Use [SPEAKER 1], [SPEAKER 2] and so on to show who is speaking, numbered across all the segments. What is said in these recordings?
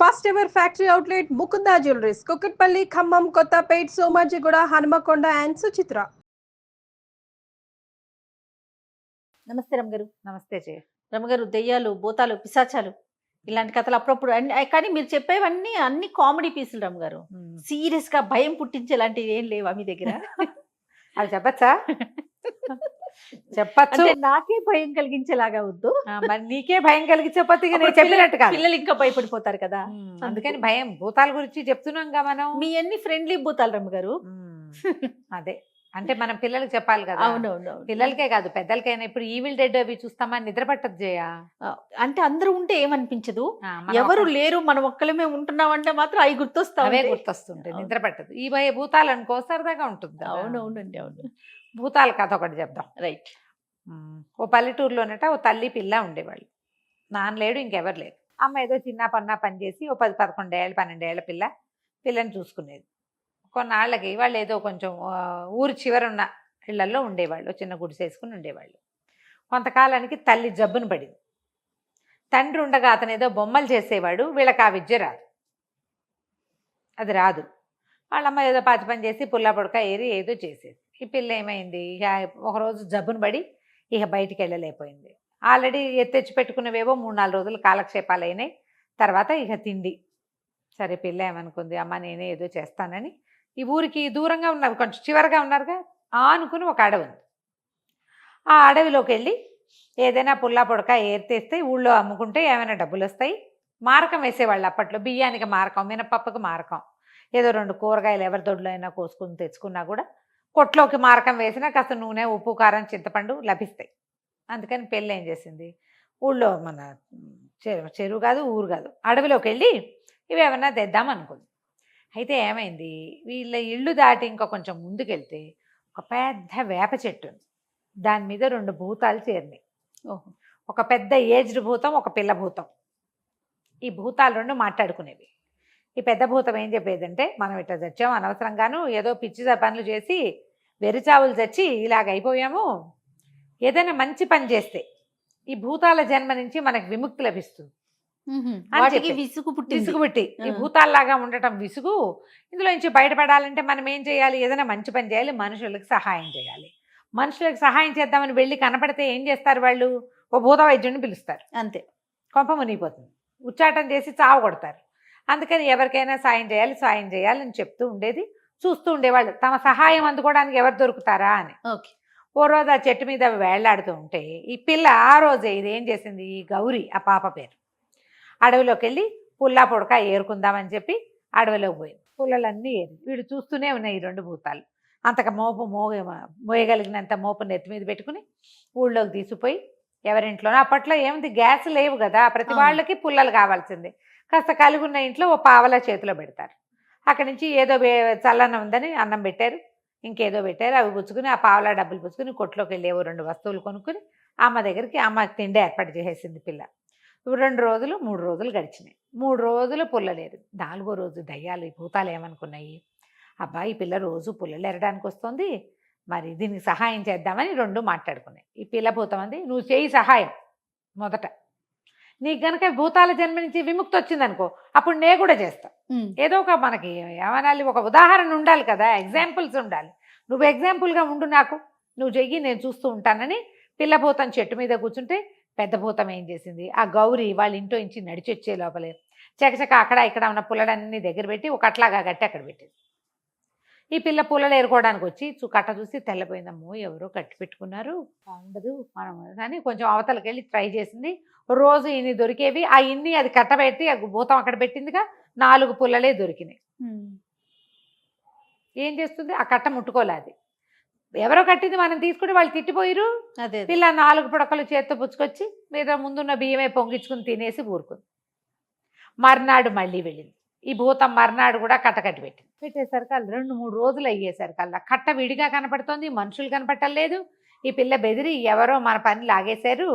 [SPEAKER 1] First ever factory outlet Mukunda jewelleries Kukatpally Khammam Kothapet Somajiguda Hanamkonda and Suchitra.
[SPEAKER 2] నమస్తే రమగారు.
[SPEAKER 3] నమస్తే జయ.
[SPEAKER 2] రమగారు, దెయ్యాలు, భూతాలు, పిశాచాలు ఇలాంటి కథలు అప్పుడప్పుడు కానీ మీరు చెప్పేవన్నీ అన్ని కామెడీ పీసులు రమగారు. సీరియస్ గా భయం పుట్టించేలాంటివి ఏం లేవా మీ దగ్గర?
[SPEAKER 3] అది చెప్పచ్చా? చెప్పచ్చు.
[SPEAKER 2] నాకే భయం కలిగించేలాగా వద్దు,
[SPEAKER 3] మరి నీకే భయం కలిగించకపోతే చెప్పినట్టు కాదు,
[SPEAKER 2] పిల్లలు ఇంకా భయపడిపోతారు కదా.
[SPEAKER 3] అందుకని భయం. భూతాల గురించి చెప్తున్నాంగా మనం.
[SPEAKER 2] మీ అన్ని ఫ్రెండ్లీ భూతాలు రమగారు.
[SPEAKER 3] అదే అంటే మనం పిల్లలకి చెప్పాలి కదా.
[SPEAKER 2] అవునవును,
[SPEAKER 3] పిల్లలకే కాదు పెద్దలకైనా. ఇప్పుడు ఈవిల్ డెడ్ అవి చూస్తామా, నిద్ర పట్టదు జయ.
[SPEAKER 2] అంటే అందరూ ఉంటే ఏమనిపించదు, ఎవరు లేరు మనం ఒక్కలమే ఉంటున్నాం అంటే మాత్రం అవి
[SPEAKER 3] అవే గుర్తొస్తుంటాయి, నిద్ర పట్టదు. ఈ భూతాలు అనుకో సరదాగా ఉంటుంది.
[SPEAKER 2] అవునవునండి, అవును.
[SPEAKER 3] భూతాల కథ ఒకటి చెప్దాం.
[SPEAKER 2] రైట్.
[SPEAKER 3] ఓ పల్లెటూరులోనట ఓ తల్లి పిల్ల ఉండేవాళ్ళు. నాన్న లేడు, ఇంకెవరు లేరు. అమ్మ ఏదో చిన్న పని చేసి ఓ 10-11 ఏళ్ళ 12 ఏళ్ల పిల్లని చూసుకునేది. కొన్నాళ్ళకి వాళ్ళు ఏదో కొంచెం ఊరి చివరున్న ఇళ్లలో ఉండేవాళ్ళు, చిన్న గుడిసేసుకుని ఉండేవాళ్ళు. కొంతకాలానికి తల్లి జబ్బును పడింది. తండ్రి ఉండగా అతను ఏదో బొమ్మలు చేసేవాడు, వీళ్ళకి ఆ విద్య రాదు, అది రాదు. వాళ్ళమ్మ ఏదో పాతి పని చేసి పుల్లా పొడక ఏరి ఏదో చేసేది. ఈ పిల్ల ఏమైంది, ఇక ఒకరోజు జబ్బును పడి ఇక బయటికి వెళ్ళలేకపోయింది. ఆల్రెడీ తెచ్చి పెట్టుకునేవేవో 3-4 రోజులు కాలక్షేపాలు అయినాయి. తర్వాత ఇక తిండి. సరే పిల్ల ఏమనుకుంది, అమ్మ నేనే ఏదో చేస్తానని ఈ ఊరికి దూరంగా ఉన్నారు, కొంచెం చివరిగా ఉన్నారుగా, అనుకుని ఒక అడవి ఉంది. ఆ అడవిలోకి వెళ్ళి ఏదైనా పుల్లా పొడక ఏరితేస్తే ఊళ్ళో అమ్ముకుంటే ఏమైనా డబ్బులు వస్తాయి. మారకం వేసేవాళ్ళు అప్పట్లో, బియ్యానికి మారకం, మినపప్పుకి మారకం, ఏదో 2 కూరగాయలు ఎవరి దొడ్లో అయినా కోసుకుని తెచ్చుకున్నా కూడా కొట్లోకి మారకం వేసినా కాస్త నూనె, ఉప్పు, కారం, చింతపండు లభిస్తాయి. అందుకని పెళ్ళి ఏం చేసింది, ఊళ్ళో మన చెరువు కాదు ఊరు కాదు అడవిలోకి వెళ్ళి ఇవేమన్నా తెద్దాం అనుకుంది. అయితే ఏమైంది, వీళ్ళ ఇళ్ళు దాటి ఇంకా కొంచెం ముందుకెళ్తే ఒక పెద్ద వేప చెట్టు ఉంది. దాని మీద 2 భూతాలు చేరినాయి. ఒక పెద్ద ఏజ్డ్ భూతం, ఒక పిల్ల భూతం. ఈ భూతాలు 2 మాట్లాడుకునేవి. ఈ పెద్ద భూతం ఏం చెప్పేదంటే, మనం ఇట్లా చచ్చాము అనవసరంగాను, ఏదో పిచ్చి పనులు చేసి వెరిచావులు చచ్చి ఇలాగ అయిపోయాము, ఏదైనా మంచి పని చేస్తే ఈ భూతాల జన్మ నుంచి మనకు విముక్తి లభిస్తుంది. విసుగు పుట్టి ఈ భూతాల్లాగా ఉండటం విసుగు, ఇందులో నుంచి బయటపడాలంటే మనం ఏం చేయాలి, ఏదైనా మంచి పని చేయాలి, మనుషులకు సహాయం చేయాలి. మనుషులకు సహాయం చేద్దామని వెళ్ళి కనపడితే ఏం చేస్తారు వాళ్ళు, ఓ భూత వైద్యుడిని పిలుస్తారు, అంతే. కొంప మునిగిపోతుంది, ఉచ్చాటం చేసి చావు కొడతారు. అందుకని ఎవరికైనా సాయం చేయాలని చెప్తూ ఉండేది. చూస్తూ ఉండేవాళ్ళు తమ సహాయం అందుకోవడానికి ఎవరు దొరుకుతారా అని. ఓ రోజు ఆ చెట్టు మీద వేళ్లాడుతూ ఉంటే ఈ పిల్ల ఆ రోజే ఇదేం చేసింది, ఈ గౌరీ ఆ పాప పేరు, అడవిలోకి వెళ్ళి పుల్లా పొడక ఏరుకుందామని చెప్పి అడవిలోకి పోయింది. పుల్లలన్నీ ఏరి వీడు చూస్తూనే ఉన్నాయి ఈ 2 భూతాలు. అంతక మోయగలిగినంత మోపు నెత్తి మీద పెట్టుకుని ఊళ్ళోకి తీసుకుపోయి ఎవరింట్లోనో, అప్పట్లో ఏముంది గ్యాస్ లేవు కదా, ప్రతి వాళ్ళకి పుల్లలు కావాల్సిందే, కాస్త కలిగున్న ఇంట్లో ఓ పావలా చేతిలో పెడతారు. అక్కడి నుంచి ఏదో చల్లనం ఉందని అన్నం పెట్టారు, ఇంకేదో పెట్టారు, అవి పుచ్చుకుని ఆ పావలా డబ్బులు పుచ్చుకుని కొట్లోకి వెళ్ళి 2 వస్తువులు కొనుక్కుని అమ్మ దగ్గరికి అమ్మ తిండి ఏర్పాటు చేసేసింది పిల్ల. 2 రోజులు 3 రోజులు గడిచినాయి. 3 రోజులు పుల్లలేరు. 4వ రోజు దయ్యాలు, ఈ భూతాలు ఏమనుకున్నాయి, అబ్బాయి ఈ పిల్ల రోజు పుల్లలు ఎరడానికి వస్తుంది, మరి దీనికి సహాయం చేద్దామని 2 మాట్లాడుకున్నాయి. ఈ పిల్ల భూతం అంది, నువ్వు చేయి సహాయం, మొదట నీకు గనక భూతాల జన్మ నుంచి విముక్తి వచ్చిందనుకో, అప్పుడు నేను కూడా చేస్తా. ఏదో ఒక మనకి ఏమనాలి, ఒక ఉదాహరణ ఉండాలి కదా, ఎగ్జాంపుల్స్ ఉండాలి. నువ్వు ఎగ్జాంపుల్గా ఉండు, నాకు నువ్వు చెయ్యి, నేను చూస్తూ ఉంటానని పిల్ల భూతం చెట్టు మీద కూర్చుంటే పెద్ద భూతం ఏం చేసింది, ఆ గౌరీ వాళ్ళ ఇంట్లో నుంచి నడిచి వచ్చే లోపలే చకచక అక్కడ ఇక్కడ ఉన్న పుల్లలన్నీ దగ్గర పెట్టి ఒక అట్లాగా గట్టి అక్కడ పెట్టింది. ఈ పిల్ల పుల్లలు ఏరుకోవడానికి వచ్చి కట్ట చూసి తెల్లపోయిందమ్మో, ఎవరో కట్టి పెట్టుకున్నారు, ఉండదు మనం అని కొంచెం అవతలకి వెళ్ళి ట్రై చేసింది. రోజు ఇన్ని దొరికేవి, ఆ ఇన్ని అది కట్టబెట్టి ఆ భూతం అక్కడ పెట్టిందిగా, 4 పుల్లలే దొరికినాయి. ఏం చేస్తుంది, ఆ కట్ట ముట్టుకోలేదు, ఎవరో కట్టింది మనం తీసుకుంటే వాళ్ళు తిట్టిపోయిరు. పిల్ల 4 పుడకలు చేత్తో పుచ్చుకొచ్చి మీద ముందున్న బియ్యమే పొంగించుకుని తినేసి ఊరుకుంది. మర్నాడు మళ్ళీ వెళ్ళింది. ఈ భూతం మర్నాడు కూడా కట్ట కట్టి పెట్టేసరికి 2-3 రోజులు అయ్యేసరికల్లా కట్ట విడిగా కనపడుతోంది, మనుషులు కనపట్టలేదు. ఈ పిల్ల బెదిరి ఎవరో మన పని లాగేశారు,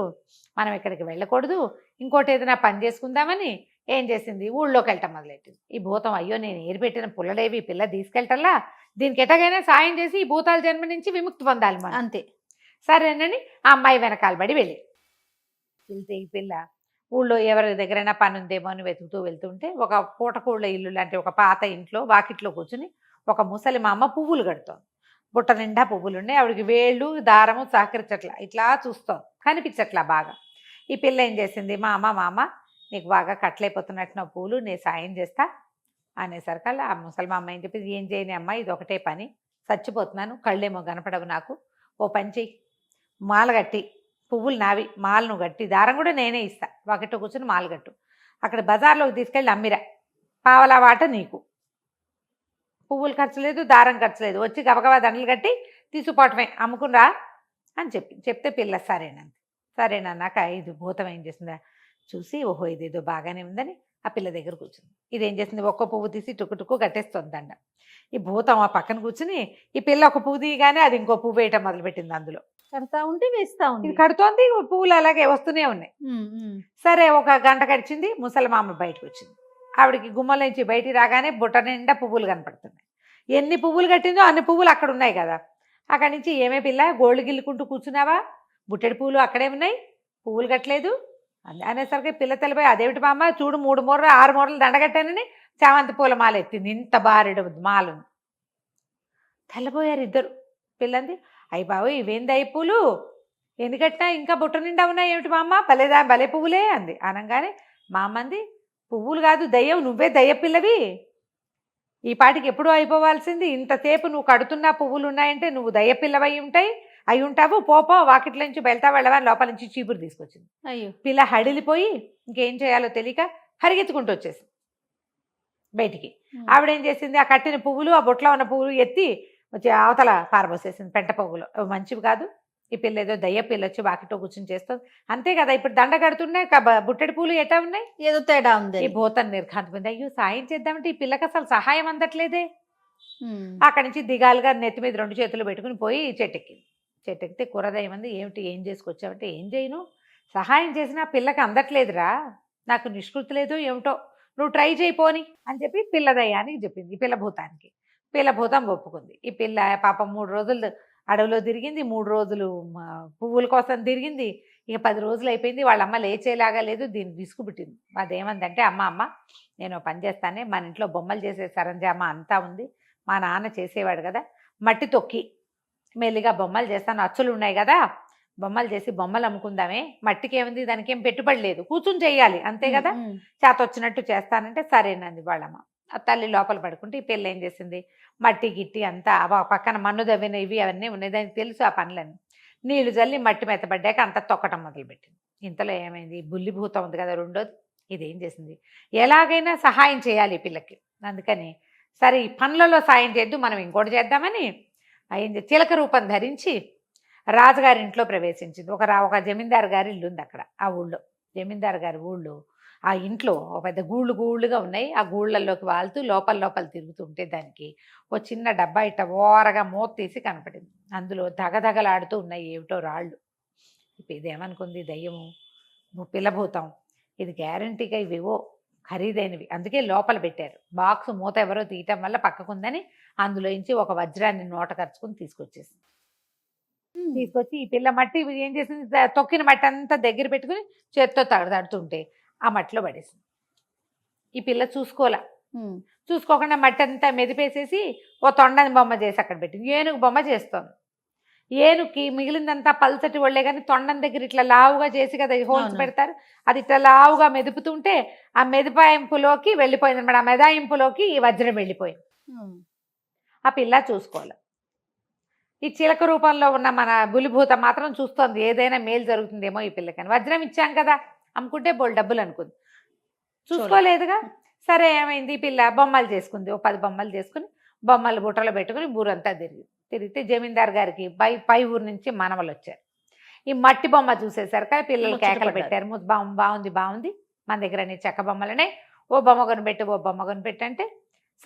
[SPEAKER 3] మనం ఇక్కడికి వెళ్ళకూడదు, ఇంకోటి ఏదైనా పని చేసుకుందామని ఏం చేసింది, ఊళ్ళోకి వెళ్ళటం మొదలెట్టింది. ఈ భూతం అయ్యో నేను ఏరిపెట్టిన పుల్లలేవి పిల్ల తీసుకెళ్ళటల్లా, దీనికి ఎటగైనా సాయం చేసి ఈ భూతాల జన్మ నుంచి విముక్తి పొందాలి మనం, అంతే. సరేనని ఆ అమ్మాయి వెనకాల పడి వెళ్తే ఈ పిల్ల ఊళ్ళో ఎవరి దగ్గరైనా పని ఉందేమో అని వెతుకుతూ వెళ్తుంటే ఒక పూటకూళ్ళ ఇల్లు లాంటి ఒక పాత ఇంట్లో వాకిట్లో కూర్చుని ఒక ముసలి మా అమ్మ పువ్వులు కడుతోంది. బుట్ట నిండా పువ్వులు ఉన్నాయి. ఆవిడకి వేళ్ళు దారము సహకరించట్లా, ఇట్లా చూస్తాం కనిపించట్లా బాగా. ఈ పిల్ల ఏం చేసింది, మా అమ్మ నీకు బాగా కట్లైపోతున్నట్టు నా పూలు నేను సాయం చేస్తా అనేసరికల్లా ఆ ముసలి మా అమ్మ ఏం చెప్పింది, ఏం చేయని అమ్మ, ఇది ఒకటే పని, చచ్చిపోతున్నాను, కళ్ళేమో కనపడవు నాకు, ఓ పని చెయ్యి, మాల కట్టి, పువ్వులు నావి, మాలను కట్టి దారం కూడా నేనే ఇస్తా, వాకిట్లో కూర్చొని మాల కట్టు, అక్కడ బజార్లోకి తీసుకెళ్ళి అమ్మిరా, పావలా వాట నీకు, పువ్వులు ఖర్చు లేదు, దారం ఖర్చు లేదు, వచ్చి గబగబా దండలు కట్టి తీసుకుపోవటమే, అమ్ముకునిరా అని చెప్తే పిల్ల సరేనన్నాక ఇది భూతం ఏం చేసిందా చూసి, ఓహో ఇదేదో బాగానే ఉందని ఆ పిల్ల దగ్గర కూర్చుంది. ఇదేం చేసింది, ఒక్క పువ్వు తీసి టుక్కు కట్టేస్తుంది దండ. ఈ భూతం ఆ పక్కన కూర్చుని ఈ పిల్ల ఒక పువ్వు తీయగానే అది ఇంకో పువ్వు వేయటం మొదలుపెట్టింది. అందులో
[SPEAKER 2] కడతా ఉంటే వేస్తా ఉంది.
[SPEAKER 3] ఇది కడుతోంది, పువ్వులు అలాగే వస్తూనే ఉన్నాయి. సరే ఒక గంట గడిచింది, ముసలి మామ బయటకు వచ్చింది. ఆవిడకి గుమ్మల నుంచి బయటికి రాగానే బుట్ట నిండా పువ్వులు కనపడుతున్నాయి. ఎన్ని పువ్వులు కట్టిందో అన్ని పువ్వులు అక్కడ ఉన్నాయి కదా. అక్కడి నుంచి ఏమే పిల్ల గోళ్ళు గిల్లుకుంటూ కూర్చున్నావా, బుట్టెడి పువ్వులు అక్కడే ఉన్నాయి, పువ్వులు కట్టలేదు అనేసరికి పిల్ల తెలిపోయి, అదేమిటి మామ చూడు 3 మూరలు 6 మూరలు దండగట్టానని చామంతి పూల మాల ఎత్తింది, ఇంత బారెడు మాలను. తెల్లబోయారు ఇద్దరు. పిల్లంది, అయ్యి బాబు ఇవేంది అయ్యి పూలు, ఎందుకట్నా ఇంకా బుట్ట నిండా ఉన్నాయి ఏమిటి మా అమ్మ, భలే పువ్వులే అంది. అనగానే మా అమ్మంది, పువ్వులు కాదు దయ్యం, నువ్వే దయ్య పిల్లవి, ఈ పాటికి ఎప్పుడూ అయిపోవాల్సింది, ఇంతసేపు నువ్వు కడుతున్నా పువ్వులు ఉన్నాయంటే నువ్వు దయ్య పిల్లవై అయి ఉంటావు, పోపో వాకిట్ల నుంచి వెళ్తా వెళ్ళవని లోపల నుంచి చీపురు తీసుకొచ్చింది.
[SPEAKER 2] అయ్యో,
[SPEAKER 3] పిల్ల హడిలిపోయి ఇంకేం చేయాలో తెలియక పరిగెత్తుకుంటూ వచ్చేసింది బయటికి. ఆవిడేం చేసింది, ఆ కట్టిన పువ్వులు ఆ బొట్లో ఉన్న పువ్వులు ఎత్తి వచ్చి అవతల పారబోసేసింది పెంట పువ్వులు. అవి మంచివి కాదు, ఈ పిల్ల ఏదో దయ్య పిల్ల వచ్చి వాకిట్లో కూర్చొని చేస్తుంది అంతే కదా. ఇప్పుడు దండ కడుతున్నాయి, బుట్టెడి పూలు ఎట్టా ఉన్నాయి,
[SPEAKER 2] ఏదో తేడా ఉంది.
[SPEAKER 3] ఈ భూతం నిర్ఘాంతమైంది. అయ్యో సాయం చేద్దామంటే ఈ పిల్లకి అసలు సహాయం అందట్లేదే. అక్కడి నుంచి దిగాలుగా నెత్తి మీద 2 చేతులు పెట్టుకుని పోయి చెట్టెక్కింది. చెట్టెక్కితే కూరదయ్యం అంది, ఏం చేసుకొచ్చావంటే, ఏం చేయను, సహాయం చేసినా పిల్లకి అందట్లేదురా, నాకు నిష్కృతి లేదు ఏమిటో, నువ్వు ట్రై చేయిపోని అని చెప్పి పిల్లదయ్యానికి చెప్పింది. ఈ పిల్ల భూతానికి. పిల్ల భూతం ఒప్పుకుంది. ఈ పిల్ల పాపం 3 రోజులు అడవిలో తిరిగింది, 3 రోజులు పువ్వుల కోసం తిరిగింది. ఇక 10 రోజులు అయిపోయింది, వాళ్ళ అమ్మ లేచేలాగా లేదు, దీన్ని విసుగుబుట్టింది. అదేమందంటే, అమ్మ నేను పని చేస్తానే, మన ఇంట్లో బొమ్మలు చేసే సరంజామా అంతా ఉంది, మా నాన్న చేసేవాడు కదా, మట్టి తొక్కి మెల్లిగా బొమ్మలు చేస్తాను, అచ్చులు ఉన్నాయి కదా, బొమ్మలు చేసి బొమ్మలు అమ్ముకుందామే, మట్టికి ఏముంది, దానికి ఏం పెట్టుబడి లేదు, కూర్చుని చెయ్యాలి అంతే కదా, చేతొచ్చినట్టు చేస్తానంటే సరేనంది వాళ్ళమ్మ. ఆ తల్లి లోపల పడుకుంటే ఈ పిల్ల ఏం చేసింది, మట్టి గిట్టి అంతా పక్కన మన్ను దవ్విన ఇవి అవన్నీ ఉన్నాయి, దానికి తెలుసు ఆ పనులన్నీ, నీళ్లు చల్లి మట్టి మెత్తబడ్డాక అంతా తొక్కటం మొదలుపెట్టింది. ఇంతలో ఏమైంది, బుల్లి భూతం ఉంది కదా రెండోది, ఇదేం చేసింది, ఎలాగైనా సహాయం చేయాలి ఈ పిల్లకి, అందుకని సరే ఈ పనులలో సాయం చేద్దు, మనం ఇంకోటి చేద్దామని అయింది. చిలక రూపం ధరించి రాజుగారి ఇంట్లో ప్రవేశించింది. ఒక జమీందారు గారి ఇల్లు ఉంది అక్కడ, ఆ ఊళ్ళో జమీందారు గారి ఊళ్ళో ఆ ఇంట్లో ఒక పెద్ద గూళ్ళుగా ఉన్నాయి. ఆ గూళ్ళల్లోకి వాళ్తూ లోపల తిరుగుతుంటే దానికి ఒక చిన్న డబ్బా ఇట్ట ఓరగా మూత తీసి కనపడింది. అందులో దగదగలాడుతూ ఉన్నాయి ఏమిటో రాళ్ళు. ఇదేమనుకుంది, దయ్యము పిల్లభూతం, ఇది గ్యారంటీగా ఇవివో ఖరీదైనవి, అందుకే లోపల పెట్టారు. బాక్స్ మూత ఎవరో తీయటం వల్ల పక్కకుందని అందులోంచి ఒక వజ్రాన్ని నోట ఖర్చుకుని తీసుకొచ్చేసింది. తీసుకొచ్చి ఈ పిల్ల మట్టి ఏం చేసింది, తొక్కిన మట్టి అంతా దగ్గర పెట్టుకుని చేత్తో తడుతుంటే ఆ మట్టిలో పడేసింది. ఈ పిల్ల చూసుకోకుండా మట్టి అంతా మెదిపేసేసి ఓ తొండని బొమ్మ చేసి అక్కడ పెట్టింది. ఏనుగు బొమ్మ చేస్తోంది. ఏనుగుకి మిగిలిందంతా పల్చటి ఒళ్ళే కానీ తొండం దగ్గర ఇట్లా లావుగా చేసి కదా హోల్స్ పెడతారు, అది ఇట్లా లావుగా మెదుపుతుంటే ఆ మెదిపాయింపులోకి వెళ్ళిపోయింది అనమాట. ఆ మెదాయింపులోకి ఈ వజ్రం వెళ్ళిపోయింది. ఆ పిల్ల చూసుకోవాలి. ఈ చిలక రూపంలో ఉన్న మన బులిభూతం మాత్రం చూస్తోంది, ఏదైనా మేలు జరుగుతుందేమో ఈ పిల్లకని. వజ్రం ఇచ్చాం కదా అమ్ముకుంటే బోల్ డబ్బులు అనుకుంది, చూసుకోలేదుగా. సరే ఏమైంది, ఈ పిల్ల బొమ్మలు చేసుకుంది. ఓ 10 బొమ్మలు చేసుకుని బొమ్మలు బుట్టలో పెట్టుకుని ఊరంతా తిరిగితే జమీందార్ గారికి పై ఊరు నుంచి మనవలు వచ్చారు. ఈ మట్టి బొమ్మ చూసేసరికి పిల్లలు కేకలు పెట్టారు, బాగుంది మన దగ్గర అన్ని చెక్క బొమ్మలనే, ఓ బొమ్మ కొనిపెట్టు అంటే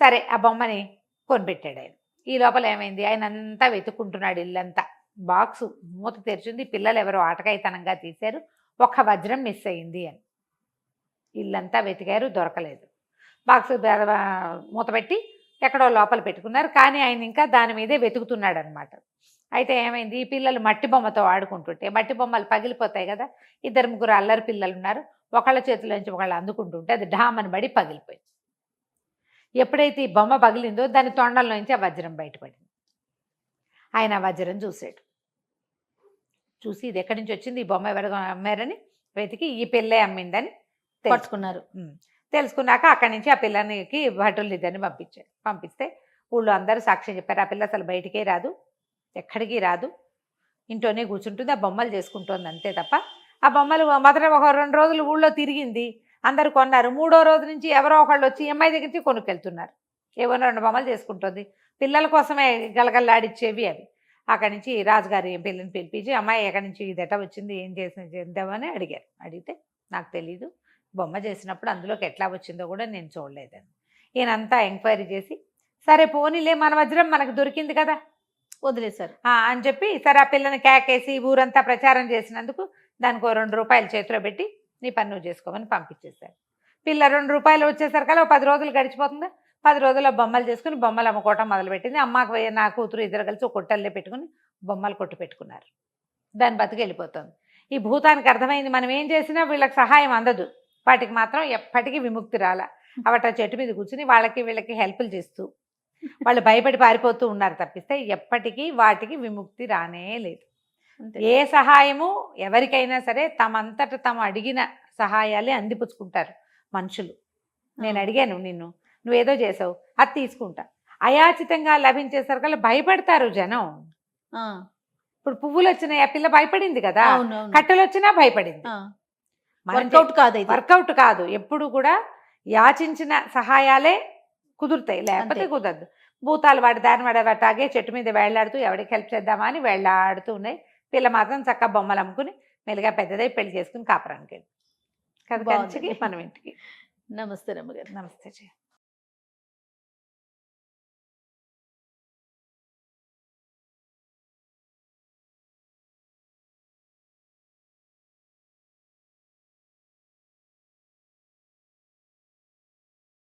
[SPEAKER 3] సరే ఆ బొమ్మని కొనిపెట్టాడు ఆయన. ఈ లోపల ఏమైంది, ఆయన అంతా వెతుక్కుంటున్నాడు ఇల్లంతా. బాక్సు మూత తెరిచింది, పిల్లలు ఎవరో ఆటకాయితనంగా తీశారు, ఒక్క వజ్రం మిస్ అయింది అని. ఇల్లంతా వెతికారు, దొరకలేదు. బాక్స్ మూత పెట్టి ఎక్కడో లోపల పెట్టుకున్నారు, కానీ ఆయన ఇంకా దాని మీదే వెతుకుతున్నాడు అనమాట. అయితే ఏమైంది, ఈ పిల్లలు మట్టి బొమ్మతో ఆడుకుంటుంటే మట్టి బొమ్మలు పగిలిపోతాయి కదా, 2-3 అల్లరి పిల్లలు ఉన్నారు, ఒకళ్ళ చేతిలోంచి ఒకళ్ళు అందుకుంటుంటే అది ఢామని పడి పగిలిపోయింది. ఎప్పుడైతే ఈ బొమ్మ పగిలిందో దాని తొండంలోంచి ఆ వజ్రం బయటపడింది. ఆయన ఆ వజ్రం చూశాడు. చూసి ఇది ఎక్కడి నుంచి వచ్చింది, ఈ బొమ్మ ఎవరు అమ్మారని వెతికి ఈ పిల్లే అమ్మిందని
[SPEAKER 2] పట్టుకున్నారు.
[SPEAKER 3] తెలుసుకున్నాక అక్కడి నుంచి ఆ పిల్లనికి భటులు ఇద్దరిని పంపిస్తే ఊళ్ళో అందరూ సాక్ష్యం చెప్పారు. ఆ పిల్ల అసలు బయటికే రాదు, ఎక్కడికి రాదు, ఇంట్లోనే కూర్చుంటుంది, ఆ బొమ్మలు చేసుకుంటుంది అంతే తప్ప. ఆ బొమ్మలు మొదట ఒక 2 రోజులు ఊళ్ళో తిరిగింది, అందరు కొన్నారు. 3వ రోజు నుంచి ఎవరో ఒకళ్ళు వచ్చి అమ్మాయి దగ్గర నుంచి కొనుక్కెళ్తున్నారు. ఏవో 2 బొమ్మలు చేసుకుంటుంది, పిల్లల కోసమే గలగల్లాడిచ్చేవి అవి. అక్కడి నుంచి రాజుగారి పిల్లని పిలిపించి అమ్మాయి ఎక్కడి నుంచి ఇదట వచ్చింది, ఏం చేద్దామని అడిగారు. అడిగితే నాకు తెలీదు, బొమ్మ చేసినప్పుడు అందులోకి ఎట్లా వచ్చిందో కూడా నేను చూడలేదని. ఈయనంతా ఎంక్వైరీ చేసి సరే పోనీలే మన వజ్రం మనకు దొరికింది కదా
[SPEAKER 2] వదిలేశారు.
[SPEAKER 3] అని చెప్పి సరే ఆ పిల్లని కేకేసి ఊరంతా ప్రచారం చేసినందుకు దానికి 2 రూపాయలు చేతిలో పెట్టి నీ పని నువ్వు చేసుకోమని పంపించేశారు. పిల్ల 2 రూపాయలు వచ్చేసరికల్లా 10 రోజులు గడిచిపోతుంది. 10 రోజుల్లో బొమ్మలు చేసుకుని బొమ్మలు అమ్ముకోవటం మొదలుపెట్టింది. అమ్మకు నా కూతురు ఇద్దరు కలిసి ఒక కొట్టల్లే పెట్టుకుని బొమ్మలు కొట్టు పెట్టుకున్నారు. దాని బతికి వెళ్ళిపోతుంది. ఈ భూతానికి అర్థమైంది మనం ఏం చేసినా వీళ్ళకి సహాయం అందదు, వాటికి మాత్రం ఎప్పటికీ విముక్తి రాలా. అవట చెట్టు మీద కూర్చుని వాళ్ళకి వీళ్ళకి హెల్ప్లు చేస్తూ వాళ్ళు భయపడి పారిపోతూ ఉన్నారు తప్పిస్తే ఎప్పటికీ వాటికి విముక్తి రానే లేదు. ఏ సహాయము ఎవరికైనా సరే తమంతట తాము అడిగిన సహాయాలే అందిపుచ్చుకుంటారు మనుషులు. నేను అడిగాను నిన్ను, నువ్వేదో చేసావు, అది తీసుకుంటా. అయాచితంగా లభించేసరికల్లా భయపడతారు జనం. ఇప్పుడు పువ్వులు వచ్చినాయి, ఆ పిల్ల భయపడింది కదా, కట్టెలు వచ్చినా భయపడింది. వర్కౌట్ కాదు, ఎప్పుడు కూడా యాచించిన సహాయాలే కుదురుతాయి, లేకపోతే కుదరదు. భూతాలు వాడి దారిని వాడేవాటాగే చెట్టు మీద వేళ్లాడుతూ ఎవరికి హెల్ప్ చేద్దామా అని వేళ్లాడుతూ ఉన్నాయి. పిల్ల మాత్రం చక్కగా బొమ్మలు అమ్ముకుని మెల్లిగా పెద్దదై పెళ్లి చేసుకుని కాపురానికి వెళ్ళి కదా మనం ఇంటికి.
[SPEAKER 2] నమస్తే రమ్మగారు.
[SPEAKER 3] నమస్తే.